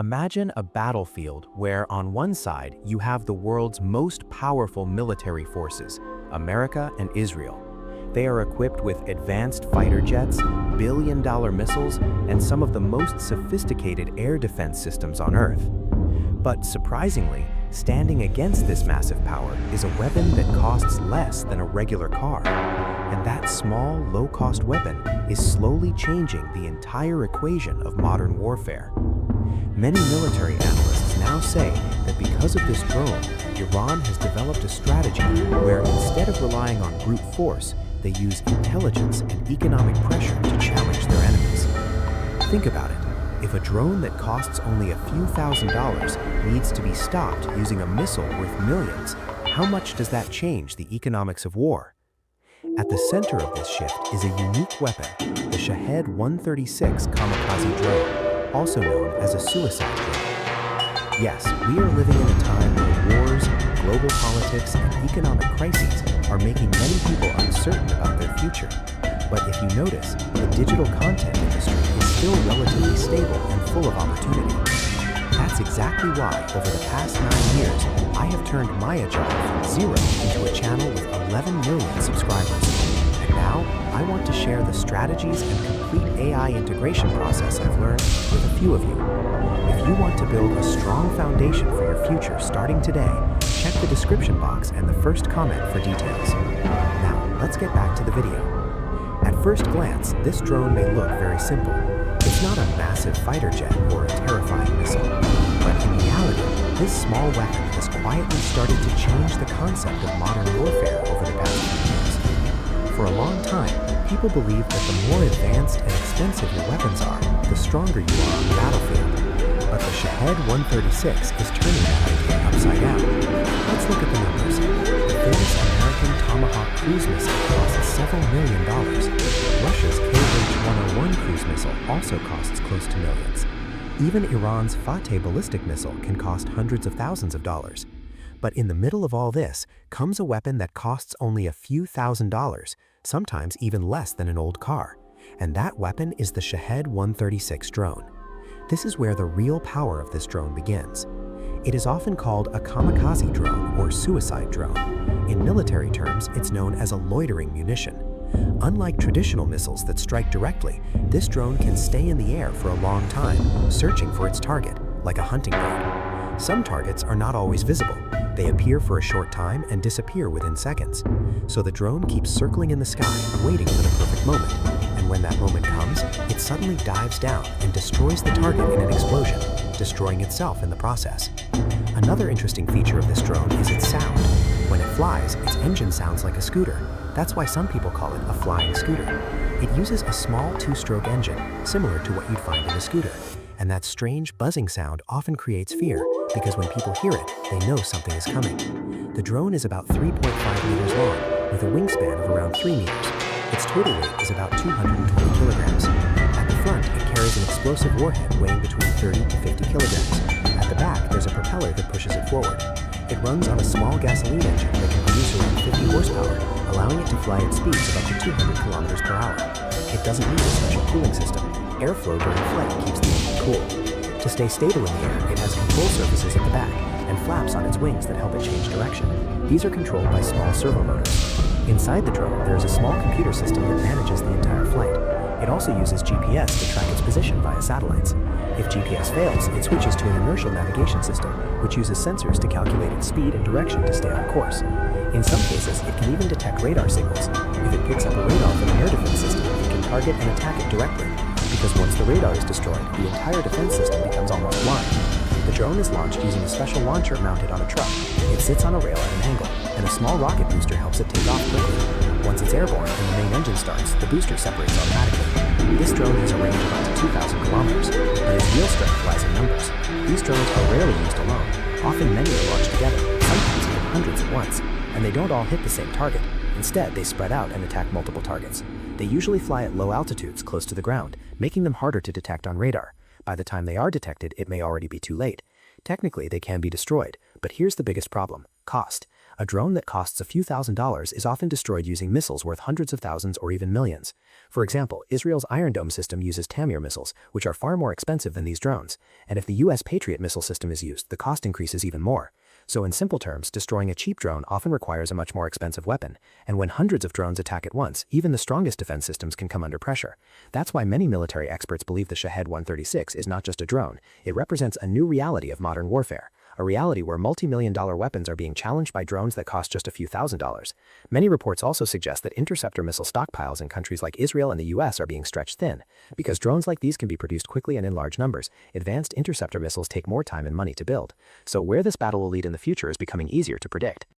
Imagine a battlefield where on one side you have the world's most powerful military forces, America and Israel. They are equipped with advanced fighter jets, billion-dollar missiles, and some of the most sophisticated air defense systems on Earth. But surprisingly, standing against this massive power is a weapon that costs less than a regular car. And that small, low-cost weapon is slowly changing the entire equation of modern warfare. Many military analysts now say that because of this drone, Iran has developed a strategy where instead of relying on brute force, they use intelligence and economic pressure to challenge their enemies. Think about it. If a drone that costs only a few $1,000s needs to be stopped using a missile worth millions, how much does that change the economics of war? At the center of this shift is a unique weapon, the Shahed 136 kamikaze drone, also known as a suicide drone. Yes, we are living in a time where wars, global politics, and economic crises are making many people uncertain about their future. But if you notice, the digital content industry is still relatively stable and full of opportunity. That's exactly why, over the past 9 years, I have turned my agile from zero into a channel with 11 million subscribers. And now, I want to share the strategies and complete AI integration process I've learned with a few of you. If you want to build a strong foundation for your future starting today, check the description box and the first comment for details. Now, let's get back to the video. At first glance, this drone may look very simple. It's not a massive fighter jet or a terrifying missile. But in reality, this small weapon has quietly started to change the concept of modern warfare over the past few years. For a long time, people believed that the more advanced and expensive your weapons are, the stronger you are on the battlefield. But the Shahed 136 is turning that idea upside down. Let's look at the numbers. The famous American Tomahawk cruise missile costs several $1 million. Russia's KH-101 cruise missile also costs close to millions. Even Iran's Fateh ballistic missile can cost hundreds of thousands of dollars. But in the middle of all this comes a weapon that costs only a few $1,000s, sometimes even less than an old car. And that weapon is the Shahed 136 drone. This is where the real power of this drone begins. It is often called a kamikaze drone or suicide drone. In military terms, it's known as a loitering munition. Unlike traditional missiles that strike directly, this drone can stay in the air for a long time, searching for its target, like a hunting bird. Some targets are not always visible. They appear for a short time and disappear within seconds. So the drone keeps circling in the sky, waiting for the perfect moment. And when that moment comes, it suddenly dives down and destroys the target in an explosion, destroying itself in the process. Another interesting feature of this drone is its sound. When it flies, its engine sounds like a scooter. That's why some people call it a flying scooter. It uses a small two-stroke engine, similar to what you'd find in a scooter. And that strange buzzing sound often creates fear, because when people hear it, they know something is coming. The drone is about 3.5 meters long, with a wingspan of around 3 meters. Its total weight is about 220 kilograms. At the front, it carries an explosive warhead weighing between 30 to 50 kilograms. At the back, there's a propeller that pushes it forward. It runs on a small gasoline engine that can produce around 50 horsepower, allowing it to fly at speeds of up to 200 kilometers per hour. It doesn't need a special cooling system. Airflow during flight keeps the engine cool. To stay stable in the air, it has control surfaces at the back and flaps on its wings that help it change direction. These are controlled by small servo motors. Inside the drone, there is a small computer system that manages the entire flight. It also uses GPS to track its position via satellites. If GPS fails, it switches to an inertial navigation system, which uses sensors to calculate its speed and direction to stay on course. In some cases, it can even detect radar signals. If it picks up a radar from an air defense system, it can target and attack it directly. Because once the radar is destroyed, the entire defense system becomes almost blind. The drone is launched using a special launcher mounted on a truck. It sits on a rail at an angle, and a small rocket booster helps it take off quickly. Once it's airborne and the main engine starts, the booster separates automatically. This drone has a range of up to 2,000 kilometers, but its real strength lies in numbers. These drones are rarely used alone. Often many are launched together, sometimes even hundreds at once, and they don't all hit the same target. Instead, they spread out and attack multiple targets. They usually fly at low altitudes close to the ground, making them harder to detect on radar. By the time they are detected, it may already be too late. Technically, they can be destroyed, but here's the biggest problem: cost. A drone that costs a few $1,000s is often destroyed using missiles worth hundreds of thousands or even millions. For example, Israel's Iron Dome system uses Tamir missiles, which are far more expensive than these drones. And if the US Patriot missile system is used, the cost increases even more. So in simple terms, destroying a cheap drone often requires a much more expensive weapon. And when hundreds of drones attack at once, even the strongest defense systems can come under pressure. That's why many military experts believe the Shahed 136 is not just a drone. It represents a new reality of modern warfare. A reality where multi-million-dollar weapons are being challenged by drones that cost just a few $1,000s. Many reports also suggest that interceptor missile stockpiles in countries like Israel and the US are being stretched thin. Because drones like these can be produced quickly and in large numbers, advanced interceptor missiles take more time and money to build. So where this battle will lead in the future is becoming easier to predict.